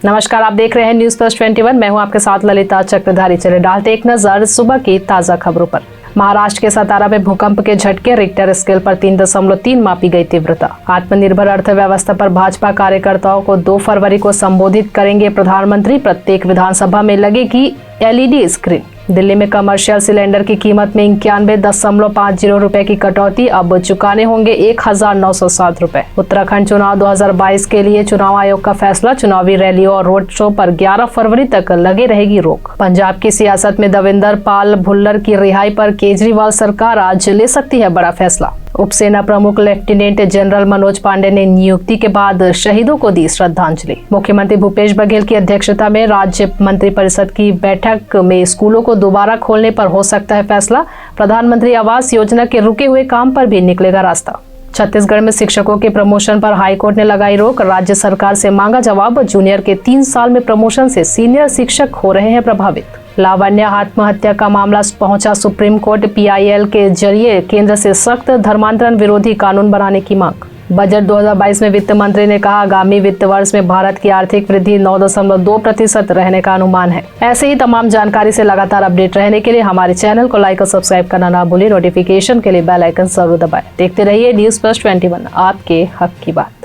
नमस्कार, आप देख रहे हैं न्यूज प्लस 21। मैं हूं आपके साथ ललिता चक्रधारी। चले डालते एक नजर सुबह की ताजा खबरों पर। महाराष्ट्र के सतारा में भूकंप के झटके, रिक्टर स्केल पर 3.3 मापी गई तीव्रता। आत्मनिर्भर अर्थव्यवस्था पर भाजपा कार्यकर्ताओं को 2 फरवरी को संबोधित करेंगे प्रधानमंत्री। प्रत्येक विधानसभा में लगेगी LED स्क्रीन। दिल्ली में कमर्शियल सिलेंडर की कीमत में 91.50 रुपए की कटौती, अब चुकाने होंगे 1907 रुपए। उत्तराखंड चुनाव 2022 के लिए चुनाव आयोग का फैसला, चुनावी रैलियों और रोड शो पर 11 फरवरी तक लगे रहेगी रोक। पंजाब की सियासत में दविंदर पाल भुल्लर की रिहाई पर केजरीवाल सरकार आज ले सकती है बड़ा फैसला। उपसेना प्रमुख लेफ्टिनेंट जनरल मनोज पांडे ने नियुक्ति के बाद शहीदों को दी श्रद्धांजलि। मुख्यमंत्री भूपेश बघेल की अध्यक्षता में राज्य मंत्रिपरिषद की बैठक में स्कूलों को दोबारा खोलने पर हो सकता है फैसला। प्रधानमंत्री आवास योजना के रुके हुए काम पर भी निकलेगा रास्ता। छत्तीसगढ़ में शिक्षकों के प्रमोशन पर हाईकोर्ट ने लगाई रोक, राज्य सरकार से मांगा जवाब। जूनियर के 3 साल में प्रमोशन से सीनियर शिक्षक हो रहे हैं प्रभावित। लावण्य आत्महत्या का मामला पहुंचा सुप्रीम कोर्ट, PIL के जरिए केंद्र से सख्त धर्मांतरण विरोधी कानून बनाने की मांग। बजट 2022 में वित्त मंत्री ने कहा, आगामी वित्त वर्ष में भारत की आर्थिक वृद्धि 9.2% रहने का अनुमान है। ऐसे ही तमाम जानकारी से लगातार अपडेट रहने के लिए हमारे चैनल को लाइक और सब्सक्राइब करना ना भूलिए। नोटिफिकेशन के लिए बेल आइकन जरूर दबाएं। देखते रहिए न्यूज प्लस 21, आपके हक की बात।